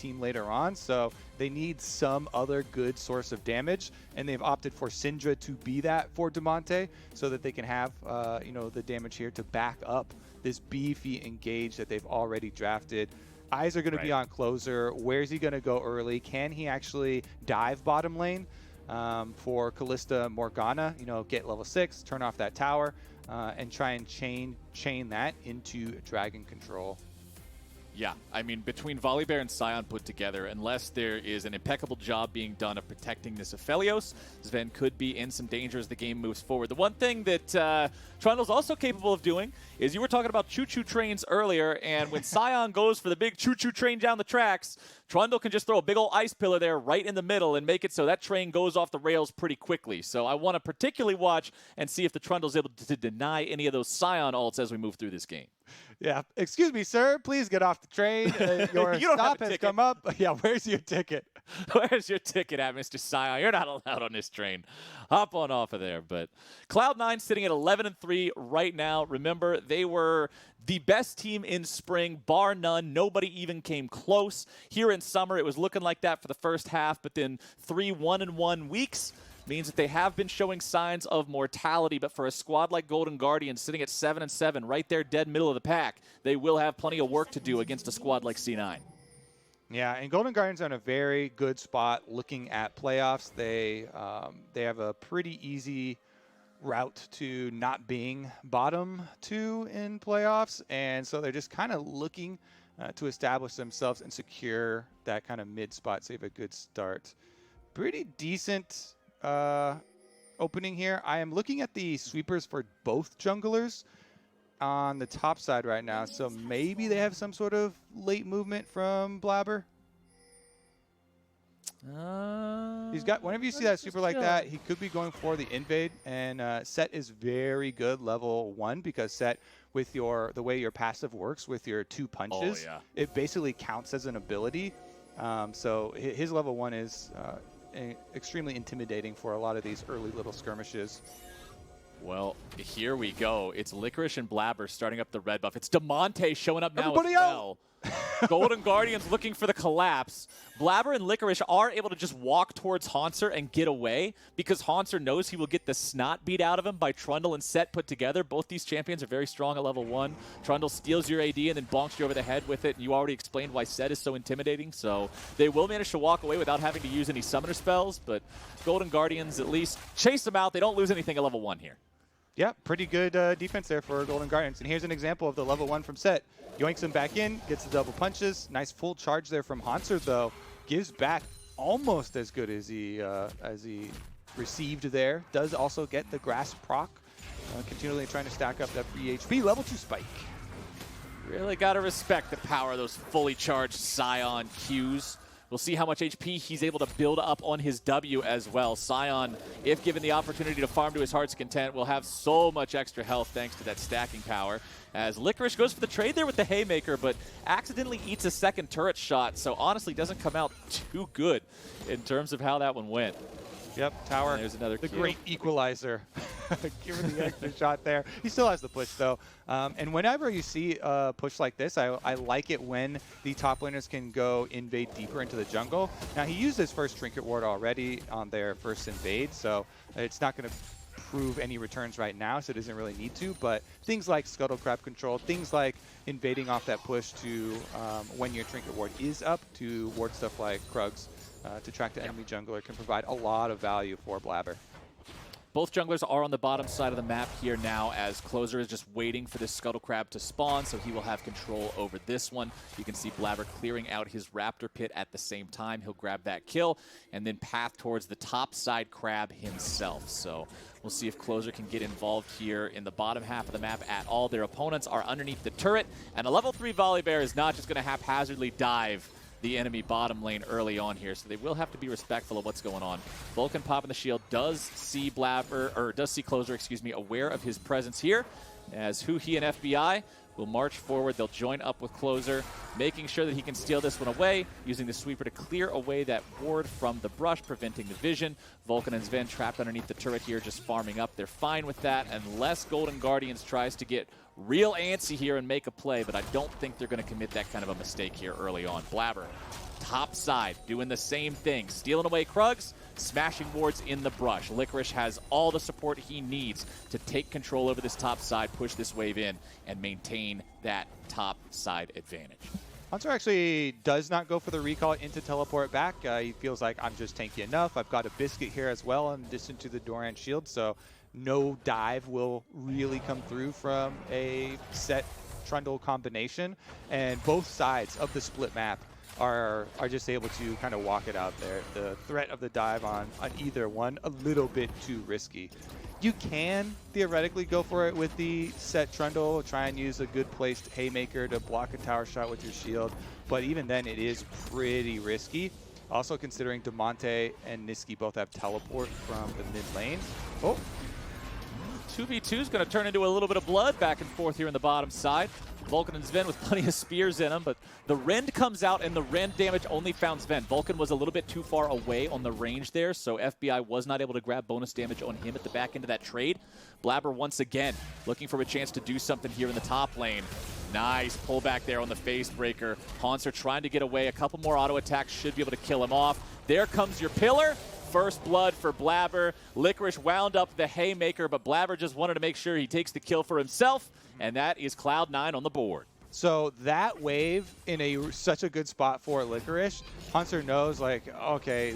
team later on, so they need some other good source of damage, and they've opted for Syndra to be that for Damonte, so that they can have you know, the damage here to back up this beefy engage that they've already drafted. Eyes are going to be on Closer. Where's he going to go early? Can he actually dive bottom lane for Kalista Morgana? You know, get level 6, turn off that tower, and try and chain that into Dragon Control. Yeah, I mean, between Volibear and Sion put together, unless there is an impeccable job being done of protecting this Aphelios, Zven could be in some danger as the game moves forward. The one thing that Trundle's also capable of doing is, you were talking about choo-choo trains earlier, and when Sion goes for the big choo-choo train down the tracks, Trundle can just throw a big old ice pillar there right in the middle and make it so that train goes off the rails pretty quickly. So I want to particularly watch and see if the Trundle's able to deny any of those Sion ults as we move through this game. Yeah, excuse me, sir. Please get off the train. Your stop has come up. Yeah, where's your ticket? Where's your ticket at, Mr. Sion? You're not allowed on this train. Hop on off of there. But Cloud9 sitting at 11-3 right now. Remember, they were the best team in spring, bar none. Nobody even came close. Here in summer, it was looking like that for the first half, but then 3 1-1 weeks means that they have been showing signs of mortality, but for a squad like Golden Guardians sitting at 7-7, right there dead middle of the pack, they will have plenty of work to do against a squad like C9. Yeah, and Golden Guardians are in a very good spot looking at playoffs. They have a pretty easy route to not being bottom 2 in playoffs, and so they're just kind of looking to establish themselves and secure that kind of mid spot, so you have a good start. Pretty decent opening here. I am looking at the sweepers for both junglers on the top side right now, so maybe they have some sort of late movement from Blaber. He's got, whenever you see that sweeper like that, he could be going for the invade, and Sett is very good level 1, because Sett, with the way your passive works with your 2 punches, it basically counts as an ability. So his level 1 is extremely intimidating for a lot of these early little skirmishes. Well, here we go. It's Licorice and Blaber starting up the red buff. It's Damonte showing up now as well. Golden Guardians looking for the collapse. Blaber and Licorice are able to just walk towards Hauntzer and get away, because Hauntzer knows he will get the snot beat out of him by Trundle and Sett put together. Both these champions are very strong at level 1. Trundle steals your AD and then bonks you over the head with it. You already explained why Sett is so intimidating, so they will manage to walk away without having to use any summoner spells, but Golden Guardians at least chase them out. They don't lose anything at level 1 here. Yeah, pretty good defense there for Golden Guardians. And here's an example of the level 1 from Sett. Yoinks him back in, gets the double punches. Nice full charge there from Hauntzer, though. Gives back almost as good as he received there. Does also get the grass proc. Continually trying to stack up that free HP. Level 2 spike. Really got to respect the power of those fully charged Sion Qs. We'll see how much HP he's able to build up on his W as well. Sion, if given the opportunity to farm to his heart's content, will have so much extra health thanks to that stacking power. As Licorice goes for the trade there with the Haymaker, but accidentally eats a second turret shot, so honestly doesn't come out too good in terms of how that one went. Yep, tower. And there's another the Q. Great equalizer. Given the extra shot there. He still has the push, though. And whenever you see a push like this, I like it when the top laners can go invade deeper into the jungle. Now, he used his first Trinket Ward already on their first invade, so it's not going to prove any returns right now, so it doesn't really need to. But things like Scuttle Crab control, things like invading off that push to when your Trinket Ward is up to ward stuff like Krugs, to track the enemy jungler, can provide a lot of value for Blaber. Both junglers are on the bottom side of the map here now, as Closer is just waiting for this Scuttle Crab to spawn, so he will have control over this one. You can see Blaber clearing out his Raptor Pit at the same time. He'll grab that kill and then path towards the top side crab himself. So we'll see if Closer can get involved here in the bottom half of the map at all. Their opponents are underneath the turret, and a level 3 Volibear is not just going to haphazardly dive the enemy bottom lane early on here, so they will have to be respectful of what's going on. Vulcan popping the shield does see Closer, aware of his presence here, as huhi and FBI will march forward. They'll join up with Closer, making sure that he can steal this one away, using the sweeper to clear away that ward from the brush, preventing the vision. Vulcan and Zven trapped underneath the turret here, just farming up. They're fine with that, unless Golden Guardians tries to get real antsy here and make a play, but I don't think they're going to commit that kind of a mistake here early on. Blaber top side, doing the same thing, stealing away Krugs, smashing wards in the brush. Licorice has all the support he needs to take control over this top side, push this wave in, and maintain that top side advantage. Hauntzer actually does not go for the recall into teleport back. He feels like, I'm just tanky enough. I've got a Biscuit here as well in addition to the Doran shield, so no dive will really come through from a Sett Trundle combination. And both sides of the split map are just able to kind of walk it out there. The threat of the dive on either one, a little bit too risky. You can theoretically go for it with the Sett Trundle, try and use a good placed Haymaker to block a tower shot with your shield, but even then it is pretty risky. Also considering Damonte and Nisqy both have teleport from the mid lane. Oh. 2v2 is going to turn into a little bit of blood back and forth here in the bottom side. Vulcan and Zven with plenty of spears in them, but the rend comes out and the rend damage only found Zven. Vulcan was a little bit too far away on the range there, so FBI was not able to grab bonus damage on him at the back end of that trade. Blaber once again looking for a chance to do something here in the top lane. Nice pullback there on the face breaker. Hauntzer trying to get away. A couple more auto attacks should be able to kill him off. There comes your pillar. First blood for Blaber. Licorice wound up the Haymaker, but Blaber just wanted to make sure he takes the kill for himself, and that is Cloud9 on the board. So that wave in such a good spot for Licorice, Hauntzer knows, like, okay,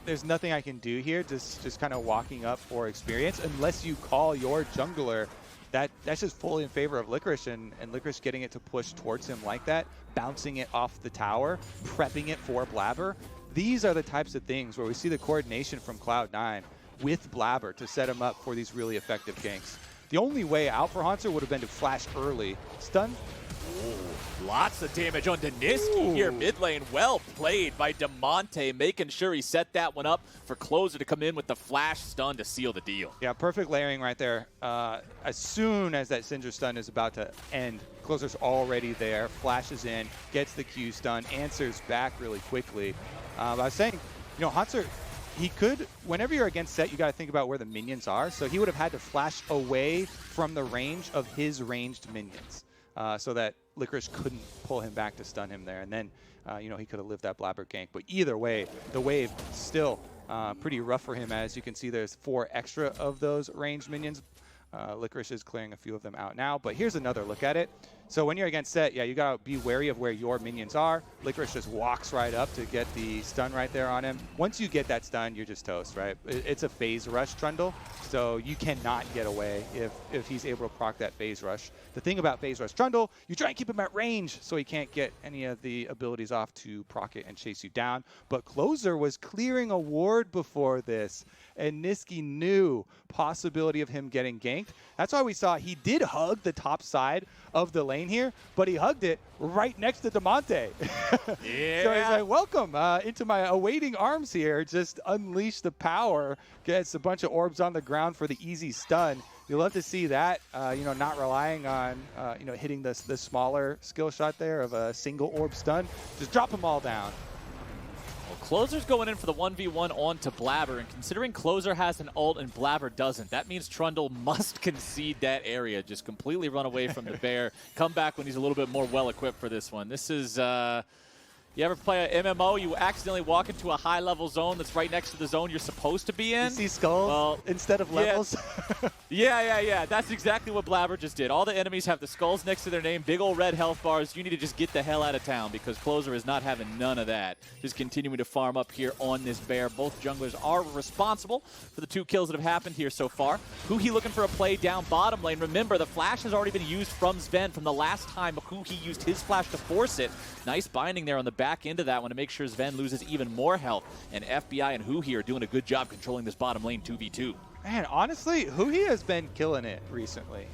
there's nothing I can do here, just kind of walking up for experience, unless you call your jungler. That's just fully in favor of Licorice, and Licorice getting it to push towards him like that, bouncing it off the tower, prepping it for Blaber. These are the types of things where we see the coordination from Cloud9 with Blaber to set him up for these really effective ganks. The only way out for Hauntzer would have been to flash early. Stun. Ooh, lots of damage on Nisqy here mid lane. Well played by Damonte, making sure he set that one up for Closer to come in with the flash stun to seal the deal. Yeah, perfect layering right there. As soon as that Syndra stun is about to end, Closer's already there, flashes in, gets the Q stun, answers back really quickly. I was saying, you know, Hauntzer, he could, whenever you're against Sett, you got to think about where the minions are. So he would have had to flash away from the range of his ranged minions so that Licorice couldn't pull him back to stun him there. And then, you know, he could have lived that Blaber gank. But either way, the wave still pretty rough for him. As you can see, there's 4 extra of those ranged minions. Licorice is clearing a few of them out now. But here's another look at it. So when you're against Sett, yeah, you got to be wary of where your minions are. Licorice just walks right up to get the stun right there on him. Once you get that stun, you're just toast, right? It's a phase rush Trundle, so you cannot get away if he's able to proc that phase rush. The thing about phase rush Trundle, you try and keep him at range so he can't get any of the abilities off to proc it and chase you down. But Closer was clearing a ward before this, and Nisqy knew possibility of him getting ganked. That's why we saw he did hug the top side of the lane here, but he hugged it right next to Damonte. Yeah. So he's like, welcome into my awaiting arms here. Just unleash the power. Gets a bunch of orbs on the ground for the easy stun. You'll love to see that, you know, not relying on, you know, hitting the smaller skill shot there of a single orb stun. Just drop them all down. Closer's going in for the 1v1 onto Blaber, and considering Closer has an ult and Blaber doesn't, that means Trundle must concede that area, just completely run away from the bear, come back when he's a little bit more well-equipped for this one. This is, you ever play an MMO, you accidentally walk into a high-level zone that's right next to the zone you're supposed to be in? You see skulls instead of levels? Yeah. That's exactly what Blaber just did. All the enemies have the skulls next to their name, big old red health bars. You need to just get the hell out of town because Closer is not having none of that. Just continuing to farm up here on this bear. Both junglers are responsible for the 2 kills that have happened here so far. Huhi looking for a play down bottom lane. Remember, the flash has already been used from Zven from the last time Huhi used his flash to force it. Nice binding there on the back end of that one to make sure Zven loses even more health. And FBI and Huhi are doing a good job controlling this bottom lane 2v2. Man, honestly, Huhi has been killing it recently.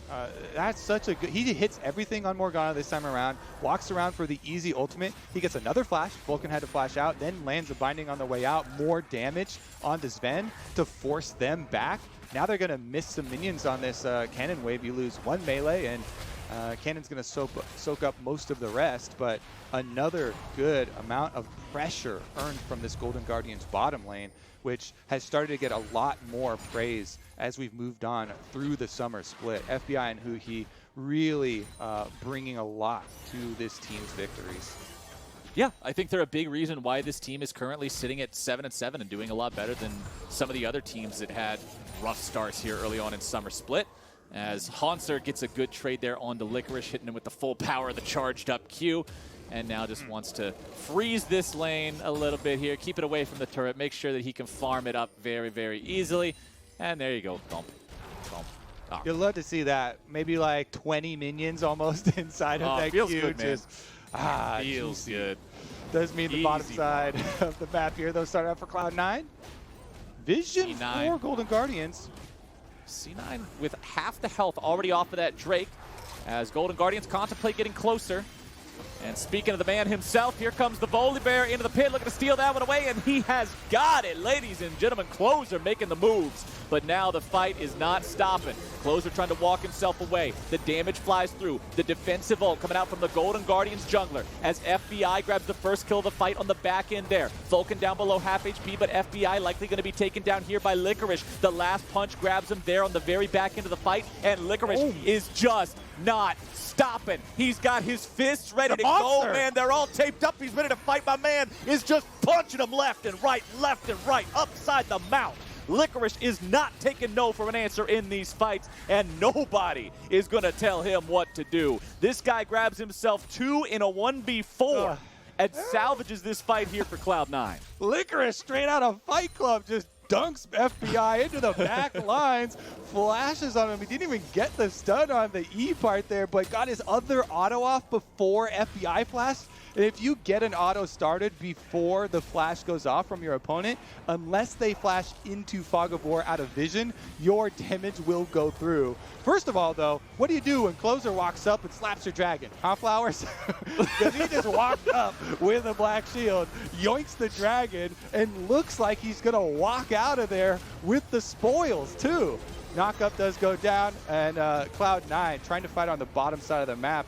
That's such a good... He hits everything on Morgana this time around, walks around for the easy ultimate. He gets another flash. Vulcan had to flash out, then lands a binding on the way out. More damage onto Zven to force them back. Now they're going to miss some minions on this cannon wave. You lose 1 melee, and Cannon's going to soak up most of the rest, but another good amount of pressure earned from this Golden Guardian's bottom lane, which has started to get a lot more praise as we've moved on through the summer split. FBI and Huhi really bringing a lot to this team's victories. Yeah, I think they're a big reason why this team is currently sitting at 7-7 and doing a lot better than some of the other teams that had rough starts here early on in Summer Split. As Hauntzer gets a good trade there onto Licorice, hitting him with the full power of the charged up Q. And now just wants to freeze this lane a little bit here, keep it away from the turret, make sure that he can farm it up very, very easily. And there you go, thump, thump. Oh. You'd love to see that. Maybe like 20 minions almost inside of that feels Q. good, man. Feels Feels good. Does mean the bottom side of the map here, though, start out for Cloud9. Vision C9. for Golden Guardians. C9 with half the health already off of that Drake as Golden Guardians contemplate getting closer. And speaking of the man himself, here comes the Volibear into the pit, looking to steal that one away, and he has got it, ladies and gentlemen. Closer making the moves, but now the fight is not stopping. Closer trying to walk himself away. The damage flies through. The defensive ult coming out from the Golden Guardians jungler as FBI grabs the first kill of the fight on the back end there. Vulcan down below half HP, but FBI likely going to be taken down here by Licorice. The last punch grabs him there on the very back end of the fight, and Licorice is just not stopping. He's got his fists ready to go, man. They're all taped up. He's ready to fight. My man is just punching him left and right, upside the mouth. Licorice is not taking no for an answer in these fights, and nobody is going to tell him what to do. This guy grabs himself 2 in a 1v4 and salvages this fight here for Cloud9. Licorice straight out of Fight Club just dunks FBI into the back lines, flashes on him. He didn't even get the stun on the E part there, but got his other auto off before FBI flashed. And if you get an auto started before the flash goes off from your opponent, unless they flash into Fog of War out of vision, your damage will go through. First of all, though, what do you do when Closer walks up and slaps your dragon? Huh, Flowers? Because he just walked up with a black shield, yoinks the dragon, and looks like he's going to walk out of there with the spoils, too. Knockup does go down, and Cloud9 trying to fight on the bottom side of the map.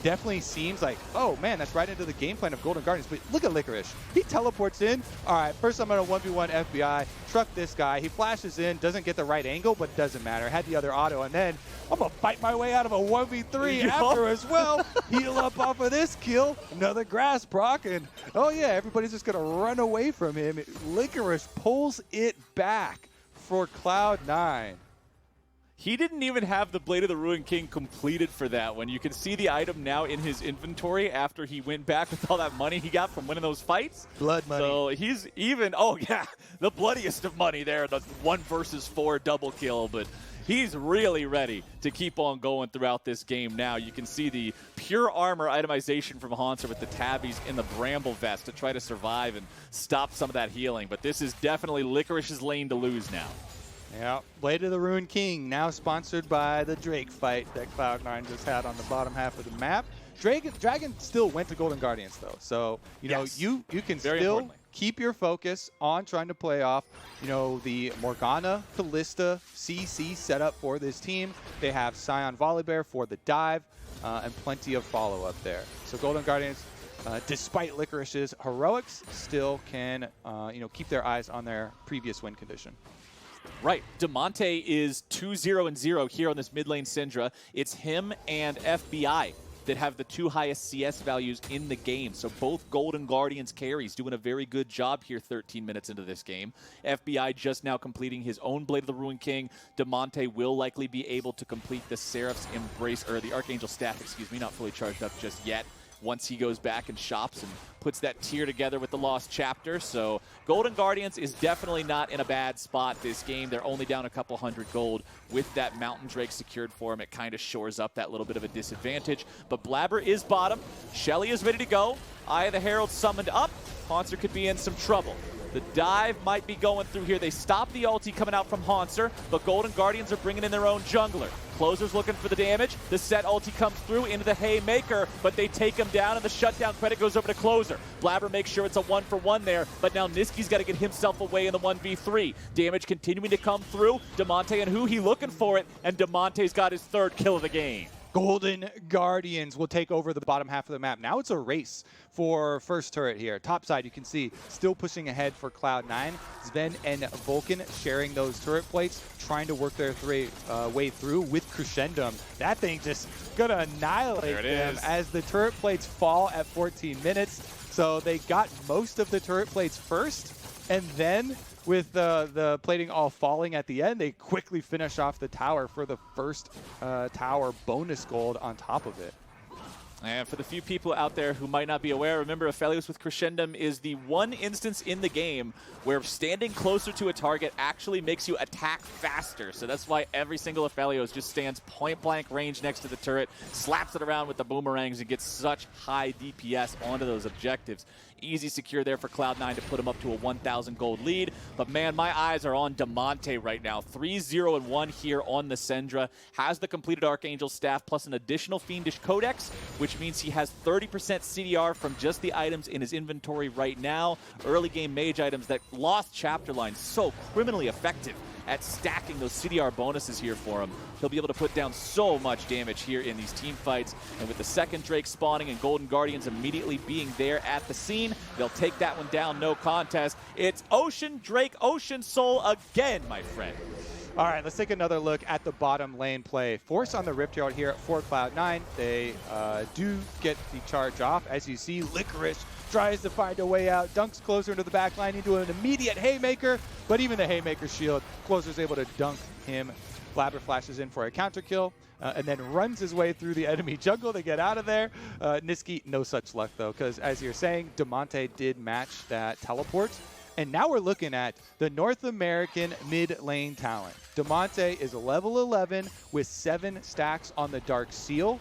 Definitely seems like, oh man, that's right into the game plan of Golden Guardians. But look at Licorice. He teleports in. All right, first I'm going to 1v1 FBI, truck this guy. He flashes in, doesn't get the right angle, but doesn't matter. Had the other auto, and then I'm going to fight my way out of a 1v3 after as well. Heal up off of this kill. Another grass proc, and oh yeah, everybody's just going to run away from him. Licorice pulls it back for Cloud9. He didn't even have the Blade of the Ruined King completed for that one. You can see the item now in his inventory after he went back with all that money he got from winning those fights. Blood money. So he's even, oh yeah, the bloodiest of money there, the 1 versus 4 double kill, but he's really ready to keep on going throughout this game now. You can see the pure armor itemization from Hauntzer with the tabbies in the bramble vest to try to survive and stop some of that healing. But this is definitely Licorice's lane to lose now. Yeah, Blade of the Ruined King, now sponsored by the Drake fight that Cloud9 just had on the bottom half of the map. Dragon still went to Golden Guardians, though. So, you know, you can still keep your focus on trying to play off, you know, the Morgana, Kalista, CC setup for this team. They have Scion Volibear for the dive and plenty of follow-up there. So Golden Guardians, despite Licorice's heroics, still can, you know, keep their eyes on their previous win condition. Right. Damonte is 2-0-0 here on this mid lane Syndra. It's him and FBI that have the 2 highest CS values in the game. So both Golden Guardians carries doing a very good job here 13 minutes into this game. FBI just now completing his own Blade of the Ruined King. Damonte will likely be able to complete the Seraph's Embrace, or the Archangel Staff, excuse me, not fully charged up just yet, once he goes back and shops and puts that tier together with the Lost Chapter. So Golden Guardians is definitely not in a bad spot this game. They're only down a couple hundred gold. With that Mountain Drake secured for him, it kind of shores up that little bit of a disadvantage. But Blaber is bottom. Shelly is ready to go. Eye of the Herald summoned up. Hauntzer could be in some trouble. The dive might be going through here. They stop the ulti coming out from Hauntzer, but Golden Guardians are bringing in their own jungler. Closer's looking for the damage. The Sett ulti comes through into the Haymaker, but they take him down, and the shutdown credit goes over to Closer. Blaber makes sure it's a 1-for-1 there, but now Nisqy's got to get himself away in the 1v3. Damage continuing to come through. Damonte and huhi looking for it, and Damonte's got his 3rd kill of the game. Golden Guardians will take over the bottom half of the map. Now it's a race for first turret here. Top side, you can see, still pushing ahead for Cloud9. Zven and Vulcan sharing those turret plates, trying to work their way through with Crescendum. That thing just gonna annihilate them as the turret plates fall at 14 minutes. So they got most of the turret plates first, and then with the plating all falling at the end, they quickly finish off the tower for the first tower bonus gold on top of it. And for the few people out there who might not be aware, remember Aphelios with Crescendum is the one instance in the game where standing closer to a target actually makes you attack faster. So that's why every single Aphelios just stands point-blank range next to the turret, slaps it around with the boomerangs, and gets such high DPS onto those objectives. Easy secure there for Cloud9 to put him up to a 1,000 gold lead. But man, my eyes are on Damonte right now. 3-0-1 here on the Syndra. Has the completed Archangel staff plus an additional Fiendish Codex, which means he has 30% CDR from just the items in his inventory right now. Early game mage items that lost chapter line, so criminally effective at stacking those CDR bonuses here for him. He'll be able to put down so much damage here in these team fights. And with the second Drake spawning and Golden Guardians immediately being there at the scene, they'll take that one down, no contest. It's Ocean Drake, Ocean Soul again, my friend. All right, let's take another look at the bottom lane play. Force on the Rift Yard here for Cloud9. They do get the charge off. As you see, Licorice tries to find a way out, dunks closer into the back line into an immediate haymaker, but even the haymaker shield, Closer's able to dunk him. Blaber flashes in for a counter kill, and then runs his way through the enemy jungle to get out of there. Nisqy, no such luck though, because as you're saying, Damonte did match that teleport. And now we're looking at the North American mid lane talent. Damonte is a level 11 with 7 stacks on the Dark Seal.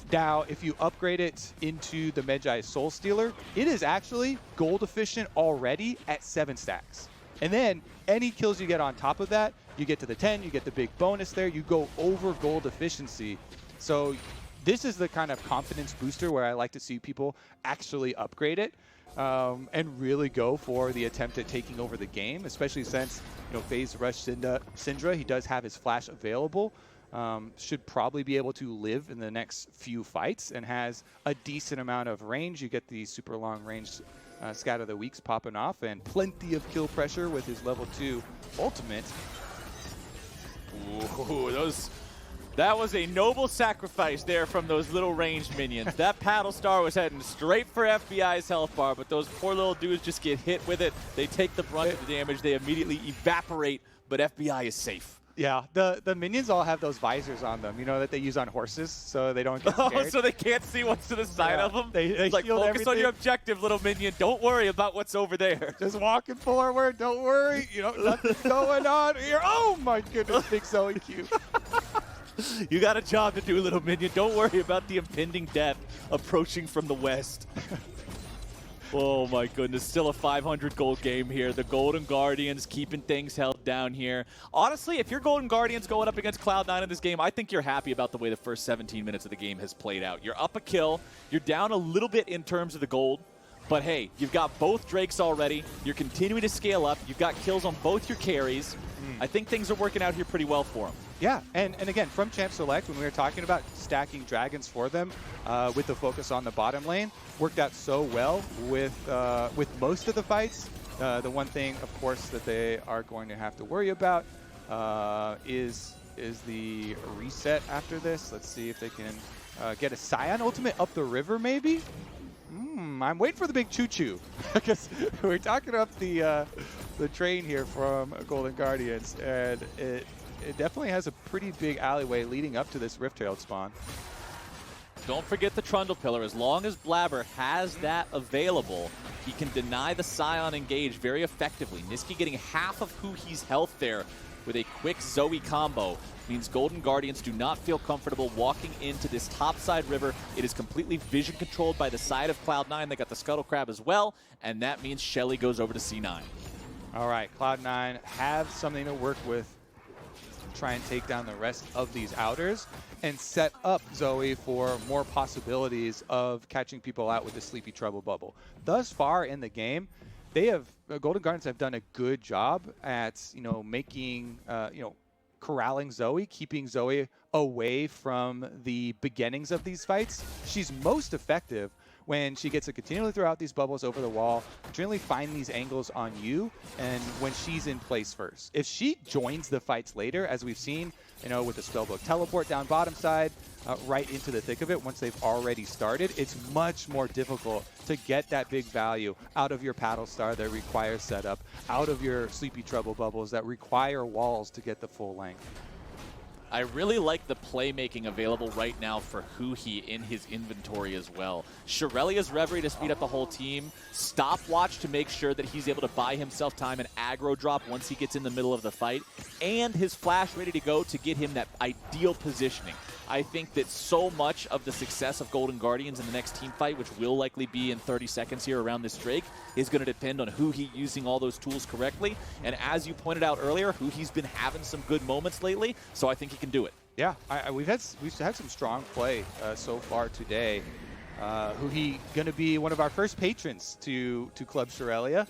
Now, if you upgrade it into the Medjai Soul Stealer, it is actually gold efficient already at 7 stacks. And then any kills you get on top of that, you get to the 10, you get the big bonus there, you go over gold efficiency. So this is the kind of confidence booster where I like to see people actually upgrade it. And really go for the attempt at taking over the game, especially since, Phase Rush Syndra, he does have his flash available. Should probably be able to live in the next few fights and has a decent amount of range. You get the super long range Scatter the Weeks popping off and plenty of kill pressure with his level 2 ultimate. Ooh, that was a noble sacrifice there from those little ranged minions. That paddle star was heading straight for FBI's health bar, but those poor little dudes just get hit with it. They take the brunt of the damage. They immediately evaporate, but FBI is safe. Yeah, the minions all have those visors on them, that they use on horses, so they don't get scared. Oh, so they can't see what's to the side of them? They like, focus everything. on your objective, little minion. Don't worry about what's over there. Just walking forward. Don't worry. Nothing's going on here. Oh, my goodness. Big Zoe Q. You got a job to do, little minion. Don't worry about the impending death approaching from the west. Oh my goodness, still a 500 gold game here. The Golden Guardians keeping things held down here. Honestly, if you're Golden Guardians going up against Cloud9 in this game, I think you're happy about the way the first 17 minutes of the game has played out. You're up a kill. You're down a little bit in terms of the gold. But hey, you've got both Drakes already. You're continuing to scale up. You've got kills on both your carries. I think things are working out here pretty well for them. Yeah, and again, from Champ Select, when we were talking about stacking dragons for them with the focus on the bottom lane, worked out so well with most of the fights. The one thing, of course, that they are going to have to worry about is the reset after this. Let's see if they can get a Scion ultimate up the river, maybe? I'm waiting for the big choo-choo because we're talking up the train here from Golden Guardians, and it definitely has a pretty big alleyway leading up to this Rift-Tailed spawn. Don't forget the Trundle Pillar. As long as Blaber has that available, he can deny the Scion engage very effectively. Nisqy getting half of huhi's health there with a quick Zoe combo means Golden Guardians do not feel comfortable walking into this topside river. It is completely vision controlled by the side of Cloud9. They got the Scuttle Crab as well, and that means Shelly goes over to C9. All right, Cloud9 have something to work with. Try and take down the rest of these outers and set up Zoe for more possibilities of catching people out with the Sleepy Trouble bubble. Thus far in the game, they have Golden Guardians have done a good job at making corralling Zoe, keeping Zoe away from the beginnings of these fights. She's most effective when she gets to continually throw out these bubbles over the wall, continually find these angles on you, and when she's in place first. If she joins the fights later, as we've seen, you know, with the spellbook teleport down bottom side, right into the thick of it once they've already started, it's much more difficult to get that big value out of your paddle star that requires setup, out of your sleepy trouble bubbles that require walls to get the full length. I really like the playmaking available right now for Huhi in his inventory as well. Shirelia's Reverie to speed up the whole team. Stopwatch to make sure that he's able to buy himself time and aggro drop once he gets in the middle of the fight. And his flash ready to go to get him that ideal positioning. I think that so much of the success of Golden Guardians in the next team fight, which will likely be in 30 seconds here around this Drake, is going to depend on Huhi using all those tools correctly. And as you pointed out earlier, Huhi's been having some good moments lately, so I think he can do it. Yeah, we've had some strong play so far today. Huhi going to be one of our first patrons to Club Shirelia.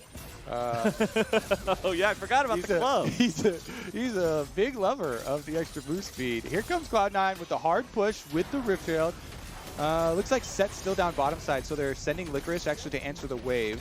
Oh yeah, I forgot about the club. He's a big lover of the extra boost speed. Here comes Cloud9 with the hard push with the Rift Herald. Looks like Sett's still down bottom side, so they're sending Licorice actually to answer the wave.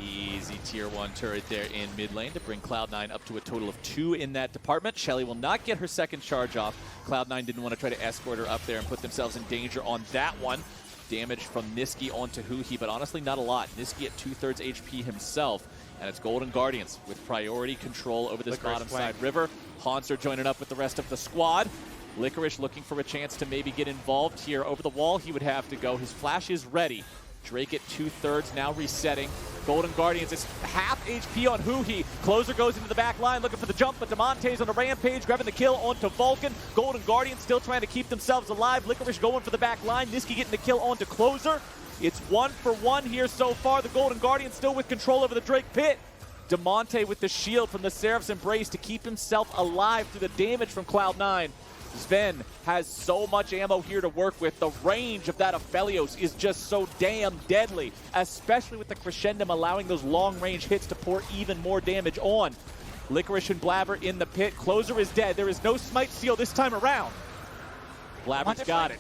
Easy tier 1 turret there in mid lane to bring Cloud9 up to a total of 2 in that department. Shelly will not get her second charge off. Cloud9 didn't want to try to escort her up there and put themselves in danger on that one. Damage from Nisqy onto Huhi, but honestly not a lot. Nisqy at 2/3 HP himself, and it's Golden Guardians with priority control over this Licorice bottom flank. side river. Hauntzer joining up with the rest of the squad. Licorice looking for a chance to maybe get involved here. Over the wall he would have to go. His flash is ready. Drake at 2/3 now resetting. Golden Guardians is half HP on Huhi. Closer goes into the back line looking for the jump, but Damonte's on a rampage, grabbing the kill onto Vulcan. Golden Guardians still trying to keep themselves alive. Licorice going for the back line. Nisqy getting the kill onto Closer. It's 1-for-1 here so far. The Golden Guardians still with control over the Drake pit. Damonte with the shield from the Seraph's Embrace to keep himself alive through the damage from Cloud9. Zven has so much ammo here to work with. The range of that Aphelios is just so damn deadly, especially with the Crescendum allowing those long-range hits to pour even more damage on. Licorice and Blaber in the pit. Closer is dead. There is no smite seal this time around. Blaber's got it.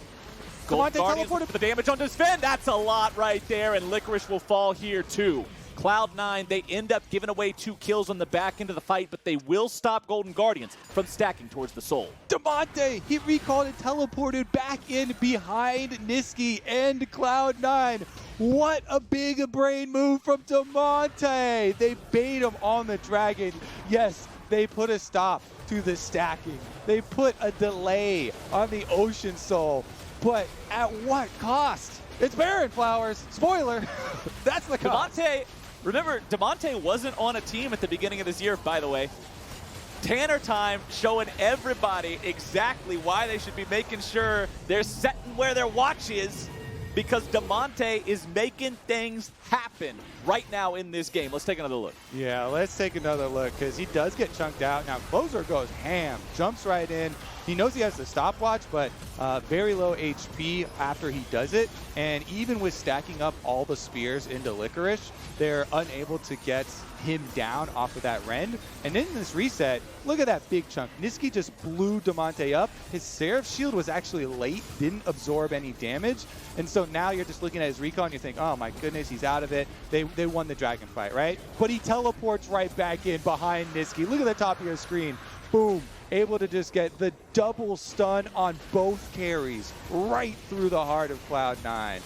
Golden Guardians for the damage on Zven. That's a lot right there, and Licorice will fall here too. Cloud9, they end up giving away 2 kills on the back end of the fight, but they will stop Golden Guardians from stacking towards the soul. Damonte, he recalled and teleported back in behind Nisqy and Cloud9. What a big brain move from Damonte. They bait him on the dragon. Yes, they put a stop to the stacking. They put a delay on the Ocean Soul, but at what cost? It's Baron Flowers. Spoiler. That's the cost. Remember, Damonte wasn't on a team at the beginning of this year, by the way. Tanner time showing everybody exactly why they should be making sure they're setting where their watch is, because Damonte is making things happen right now in this game. Let's take another look. Yeah, let's take another look, because he does get chunked out. Now, Closer goes ham, jumps right in. He knows he has the stopwatch, but very low HP after he does it. And even with stacking up all the spears into Licorice, they're unable to get him down off of that rend. And in this reset, look at that big chunk. Nisqy just blew Damonte up. His Seraph shield was actually late, didn't absorb any damage. And so now you're just looking at his recon and you think, oh my goodness, he's out of it. They won the dragon fight, right? But he teleports right back in behind Nisqy. Look at the top of your screen. Boom. Able to just get the double stun on both carries right through the heart of Cloud9.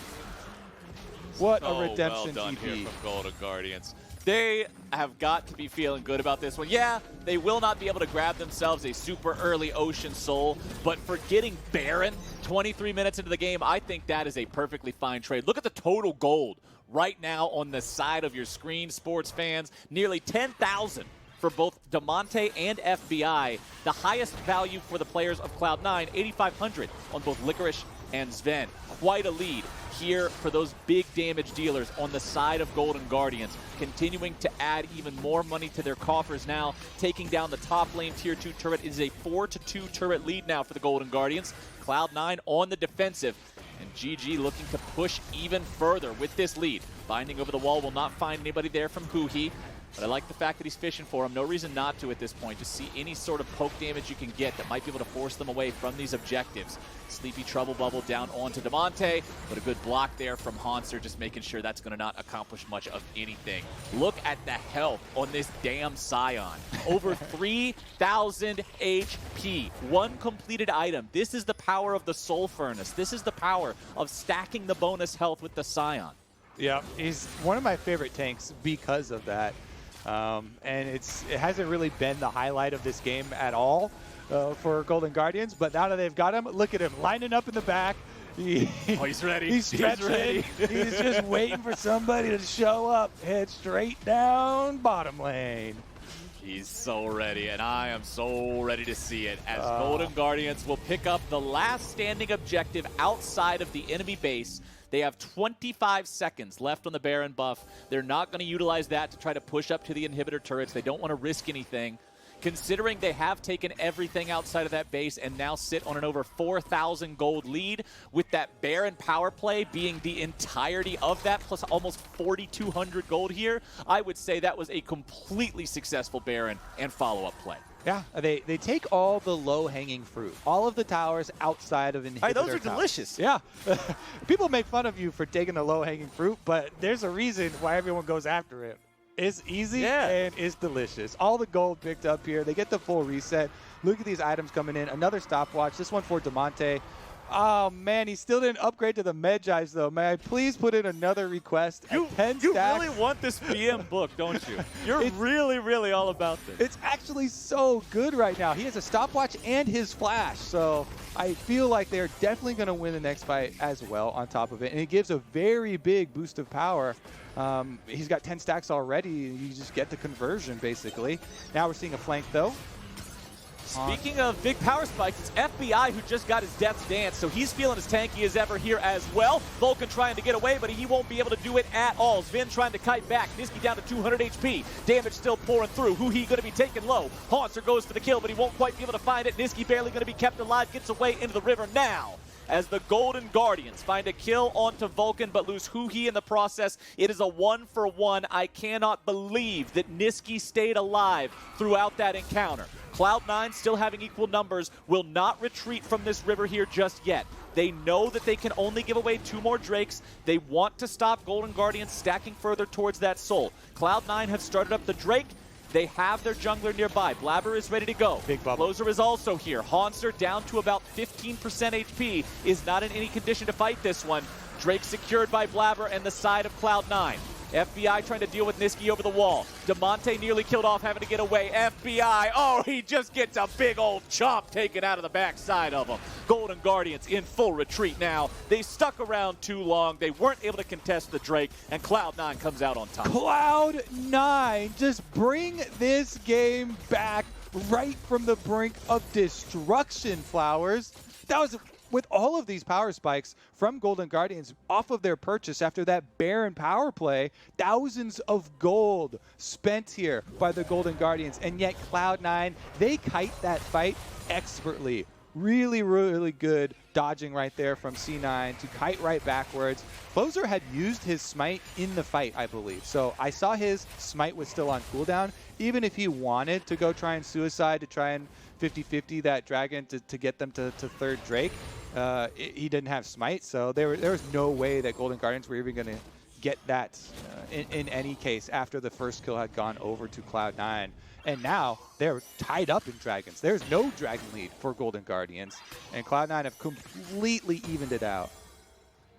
What a redemption well done TP. Here from Golden Guardians. They have got to be feeling good about this one. Yeah, they will not be able to grab themselves a super early Ocean Soul, but for getting Baron 23 minutes into the game, I think that is a perfectly fine trade. Look at the total gold right now on the side of your screen, sports fans. Nearly 10,000 for both Damonte and FBI. The highest value for the players of Cloud9, 8,500 on both Licorice and Zven. Quite a lead here for those big damage dealers on the side of Golden Guardians, continuing to add even more money to their coffers now, taking down the top lane tier 2 turret. It is a 4-2 turret lead now for the Golden Guardians. Cloud9 on the defensive, and GG looking to push even further with this lead. Binding over the wall will not find anybody there from Huhi. But I like the fact that he's fishing for him. No reason not to at this point. Just see any sort of poke damage you can get that might be able to force them away from these objectives. Sleepy Trouble Bubble down onto Damonte, but a good block there from Hauntzer, just making sure that's going to not accomplish much of anything. Look at the health on this damn Scion. Over 3,000 HP. One completed item. This is the power of the Soul Furnace. This is the power of stacking the bonus health with the Scion. Yeah, he's one of my favorite tanks because of that. And it hasn't really been the highlight of this game at all for Golden Guardians, but now that they've got him, look at him lining up in the back. He's ready. He's stretching. He's ready. He's just waiting for somebody to show up. Head straight down bottom lane. He's so ready, and I am so ready to see it as Golden Guardians will pick up the last standing objective outside of the enemy base. They have 25 seconds left on the Baron buff. They're not going to utilize that to try to push up to the inhibitor turrets. They don't want to risk anything. Considering they have taken everything outside of that base and now sit on an over 4,000 gold lead, with that Baron power play being the entirety of that, plus almost 4,200 gold here, I would say that was a completely successful Baron and follow-up play. Yeah, they take all the low-hanging fruit, all of the towers outside of inhibitor Those are towers. delicious. Yeah. People make fun of you for taking the low-hanging fruit, but there's a reason why everyone goes after it. It's easy and it's delicious. All the gold picked up here. They get the full reset. Look at these items coming in. Another stopwatch. This one for Damonte. Oh, man, he still didn't upgrade to the Medgives, though. May I please put in another request? You really want this BM book, don't you? You're really all about this. It's actually so good right now. He has a stopwatch and his flash, so I feel like they're definitely going to win the next fight as well on top of it. And it gives a very big boost of power. He's got 10 stacks already. You just get the conversion, basically. Now we're seeing a flank, though. Speaking of big power spikes, it's FBI who just got his Death's Dance, so he's feeling as tanky as ever here as well. Vulcan trying to get away, but he won't be able to do it at all. Zven trying to kite back. Nisqy down to 200 HP. Damage still pouring through. Huhi going to be taken low. Hauntzer goes for the kill, but he won't quite be able to find it. Nisqy barely going to be kept alive. Gets away into the river now, as the Golden Guardians find a kill onto Vulcan, but lose Huhi in the process. It is a 1-for-1. I cannot believe that Nisqy stayed alive throughout that encounter. Cloud9 still having equal numbers, will not retreat from this river here just yet. They know that they can only give away 2 more Drakes. They want to stop Golden Guardians stacking further towards that soul. Cloud9 have started up the Drake. They have their jungler nearby. Blaber is ready to go. Big bubble. Closer is also here. Hauntzer down to about 15% HP. Is not in any condition to fight this one. Drake secured by Blaber and the side of Cloud9. FBI trying to deal with Nisqy over the wall. Damonte nearly killed off, having to get away. FBI, oh, he just gets a big old chomp taken out of the backside of him. Golden Guardians in full retreat now. They stuck around too long. They weren't able to contest the Drake, and Cloud9 comes out on top. Cloud9 just bring this game back right from the brink of destruction, Flowers. That was with all of these power spikes from Golden Guardians off of their purchase after that Baron power play, thousands of gold spent here by the Golden Guardians, and yet Cloud9, they kite that fight expertly. Really good dodging right there from C9 to kite right backwards. Closer had used his smite in the fight, I believe. So I saw his smite was still on cooldown. Even if he wanted to go try and suicide to try and 50-50 that dragon to get them to third Drake, he didn't have smite. So there was no way that Golden Guardians were even going to get that in any case after the first kill had gone over to Cloud9. And now they're tied up in dragons. There's no dragon lead for Golden Guardians, and Cloud9 have completely evened it out.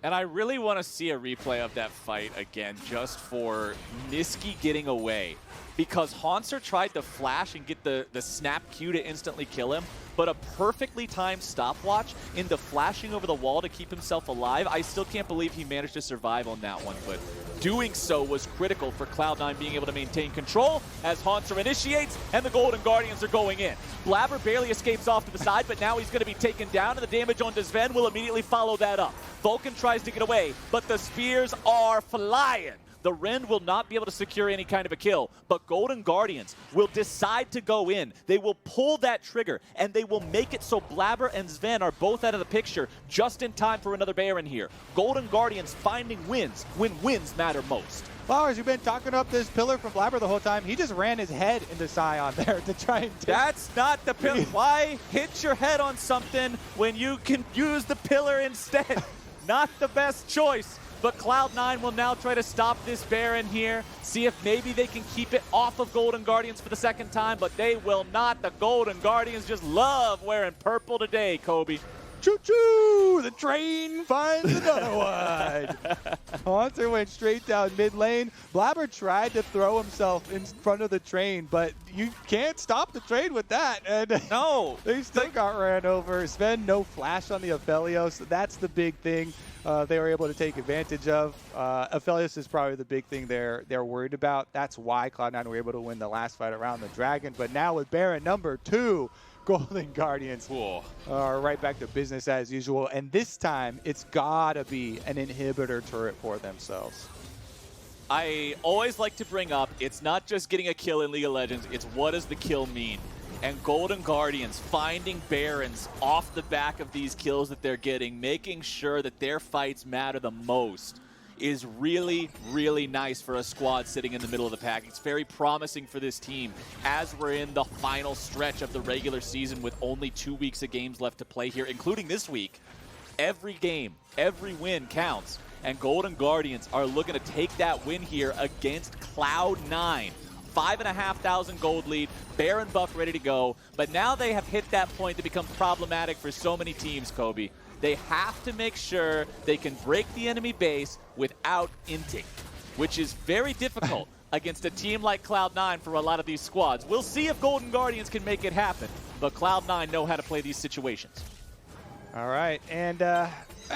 And I really want to see a replay of that fight again, just for Nisqy getting away. Because Hauntzer tried to flash and get the snap Q to instantly kill him, but a perfectly timed stopwatch into flashing over the wall to keep himself alive. I still can't believe he managed to survive on that one, but doing so was critical for Cloud9 being able to maintain control as Hauntzer initiates, and the Golden Guardians are going in. Blaber barely escapes off to the side, but now he's going to be taken down, and the damage on Zven will immediately follow that up. Vulcan tries to get away, but the spears are flying the Rend will not be able to secure any kind of a kill, but Golden Guardians will decide to go in. They will pull that trigger, and they will make it so Blaber and Zven are both out of the picture just in time for another Baron here. Golden Guardians finding wins when wins matter most. Flowers, you've been talking up this pillar from Blaber the whole time. He just ran his head into Scion there to try and take. That's not the pillar. Why hit your head on something when you can use the pillar instead? Not the best choice. But Cloud9 will now try to stop this Baron here, see if maybe they can keep it off of Golden Guardians for the second time, but they will not. The Golden Guardians just love wearing purple today, Kobe. Choo-choo! The train finds another one. Hauntzer went straight down mid lane. Blaber tried to throw himself in front of the train, but you can't stop the train with that. And no, they still got ran over. Zven, no flash on the Aphelios. That's the big thing they were able to take advantage of. Aphelios is probably the big thing they're worried about. That's why Cloud9 were able to win the last fight around the Dragon. But now with Baron number 2, Golden Guardians are right back to business as usual, and this time it's gotta be an inhibitor turret for themselves. I always like to bring up, it's not just getting a kill in League of Legends, it's what does the kill mean? And Golden Guardians finding Barons off the back of these kills that they're getting, making sure that their fights matter the most, is really, really nice for a squad sitting in the middle of the pack. It's very promising for this team as we're in the final stretch of the regular season with only 2 weeks of games left to play here, including this week. Every game, every win counts, and Golden Guardians are looking to take that win here against Cloud9. 5,500 gold lead, Baron buff ready to go, but now they have hit that point to become problematic for so many teams, Kobe. They have to make sure they can break the enemy base without inting, which is very difficult against a team like Cloud9 for a lot of these squads. We'll see if Golden Guardians can make it happen, but Cloud9 know how to play these situations. All right, and I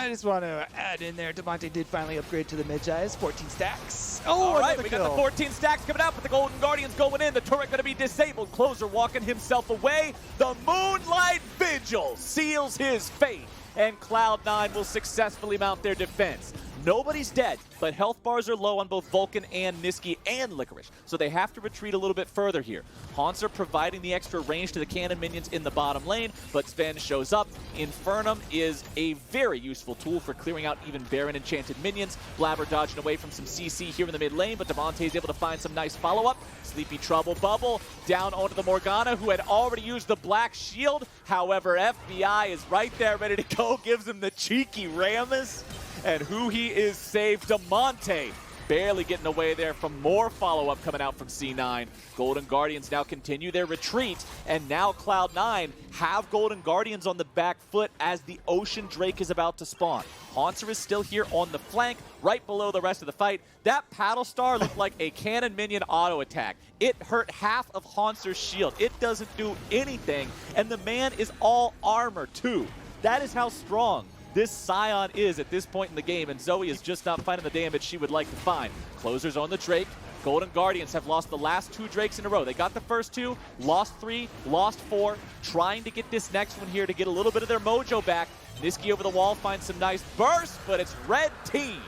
just want to add in there, Damonte did finally upgrade to the mid-jais, 14 stacks. Oh, all right, we got the 14 stacks coming out, but the Golden Guardians going in. The turret going to be disabled. Closer walking himself away. The Moonlight Vigil seals his fate, and Cloud9 will successfully mount their defense. Nobody's dead, but health bars are low on both Vulcan and Nisqy and Licorice, so they have to retreat a little bit further here. Hauntzer providing the extra range to the cannon minions in the bottom lane, but Zven shows up. Infernum is a very useful tool for clearing out even Baron enchanted minions. Blaber dodging away from some CC here in the mid lane, but Damonte is able to find some nice follow-up. Sleepy Trouble Bubble down onto the Morgana, who had already used the Black Shield. However, FBI is right there ready to go, gives him the cheeky Rammus. And huhi is saved. Damonte barely getting away there from more follow-up coming out from C9. Golden Guardians now continue their retreat, and now Cloud9 have Golden Guardians on the back foot as the Ocean Drake is about to spawn. Hauntzer is still here on the flank, right below the rest of the fight. That Paddle Star looked like a cannon minion auto attack. It hurt half of Hauntzer's shield. It doesn't do anything, and the man is all armor too. That is how strong this Scion is at this point in the game, and Zoe is just not finding the damage she would like to find. Closers on the Drake. Golden Guardians have lost the last 2 Drakes in a row. They got the first 2, lost 3, lost 4, trying to get this next one here to get a little bit of their mojo back. Nisqy over the wall finds some nice bursts, but it's red team,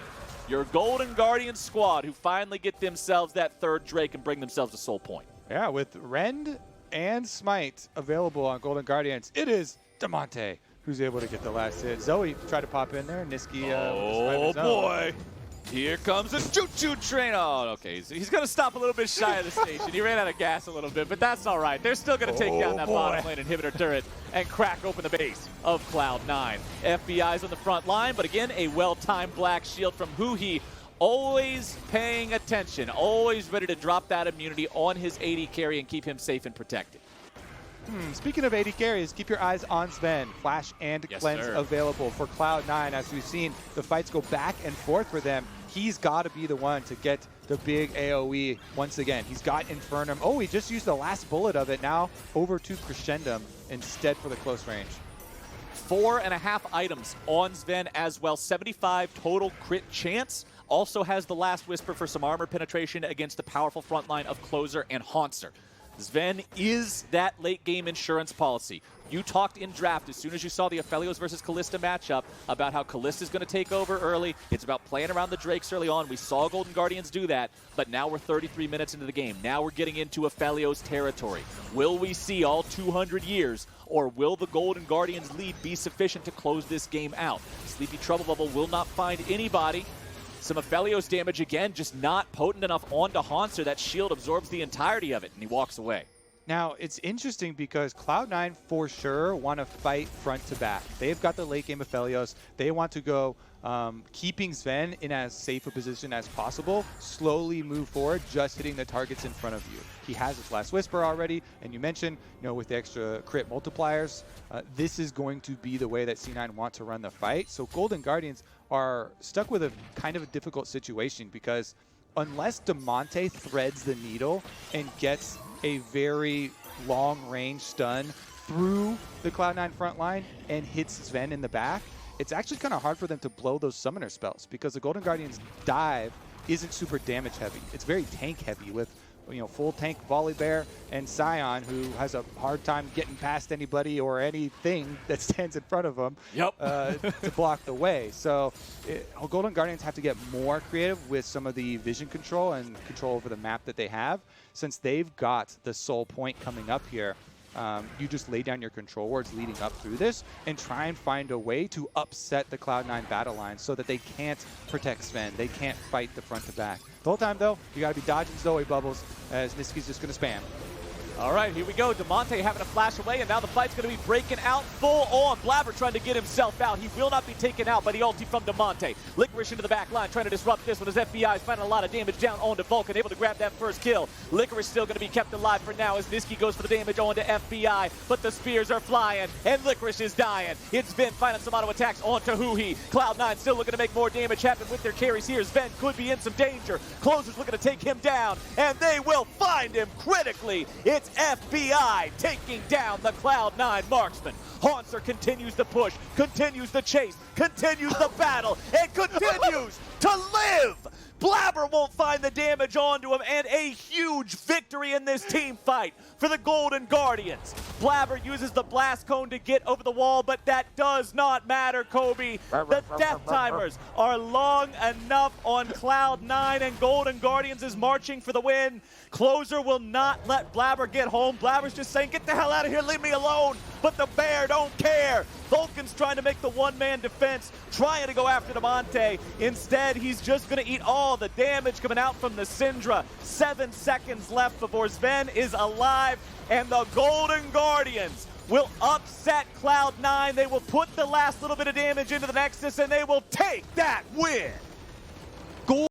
your Golden Guardians squad, who finally get themselves that 3rd Drake and bring themselves a soul point. Yeah, with Rend and Smite available on Golden Guardians, it is Damonte who's able to get the last hit. Zoe tried to pop in there. Nisqy. Oh boy! Here comes a choo-choo train. Oh, okay. He's going to stop a little bit shy of the station. He ran out of gas a little bit, but that's all right. They're still going to take down that bottom lane inhibitor turret and crack open the base of Cloud9. FBI's on the front line, but again, a well-timed Black Shield from huhi. Always paying attention, always ready to drop that immunity on his AD carry and keep him safe and protected. Speaking of AD carries, keep your eyes on Zven. Flash and Cleanse available for Cloud9. As we've seen, the fights go back and forth for them. He's got to be the one to get the big AoE once again. He's got Infernum. Oh, he just used the last bullet of it. Now over to Crescendum instead for the close range. 4.5 items on Zven as well. 75 total crit chance. Also has the last Whisper for some armor penetration against the powerful front line of Closer and Hauntzer. Zven is that late game insurance policy. You talked in draft as soon as you saw the Aphelios versus Kalista matchup about how Kalista's going to take over early. It's about playing around the Drakes early on. We saw Golden Guardians do that, but now we're 33 minutes into the game. Now we're getting into Aphelios territory. Will we see all 200 years, or will the Golden Guardians lead be sufficient to close this game out? Sleepy Trouble Bubble will not find anybody. Some Aphelios damage again, just not potent enough onto Hauntzer. That shield absorbs the entirety of it, and he walks away. Now, it's interesting because Cloud9 for sure want to fight front to back. They've got the late game Aphelios. They want to go keeping Zven in as safe a position as possible, slowly move forward, just hitting the targets in front of you. He has his Last Whisper already, and you mentioned, with the extra crit multipliers, this is going to be the way that C9 want to run the fight. So Golden Guardians are stuck with a kind of a difficult situation because unless Damonte threads the needle and gets a very long-range stun through the Cloud9 front line and hits Zven in the back, it's actually kind of hard for them to blow those summoner spells because the Golden Guardians' dive isn't super damage heavy. It's very tank heavy with full tank Volibear and Sion, who has a hard time getting past anybody or anything that stands in front of them to block the way. So Golden Guardians have to get more creative with some of the vision control and control over the map that they have. Since they've got the soul point coming up here, you just lay down your control wards leading up through this and try and find a way to upset the Cloud9 battle line so that they can't protect Zven. They can't fight the front to back. The whole time, though, you got to be dodging Zoe bubbles as Nisqy's just going to spam. All right, here we go. Damonte having to flash away, and now the fight's going to be breaking out full on. Blaber trying to get himself out. He will not be taken out, but he ulti from Damonte. Licorice into the back line, trying to disrupt this one as FBI is finding a lot of damage down onto Vulcan, able to grab that first kill. Licorice still going to be kept alive for now as Nisqy goes for the damage onto FBI, but the spears are flying, and Licorice is dying. It's Zven finding some auto attacks onto Huhi. Cloud9 still looking to make more damage happen with their carries here. Zven could be in some danger. Closer's looking to take him down, and they will find him critically. It's FBI taking down the Cloud9 marksman. Hauntzer continues the push, continues the chase, continues the battle, and continues to live. Blaber won't find the damage onto him, and a huge victory in this team fight for the Golden Guardians. Blaber uses the blast cone to get over the wall, but that does not matter, Kobe. The death timers are long enough on Cloud9, and Golden Guardians is marching for the win. Closer will not let Blaber get home. Blaber's just saying, get the hell out of here, leave me alone. But the bear don't care. Vulcan's trying to make the one-man defense, trying to go after Damonte. Instead, he's just going to eat all the damage coming out from the Syndra. 7 seconds left before Zven is alive, and the Golden Guardians will upset Cloud9. They will put the last little bit of damage into the Nexus, and they will take that win.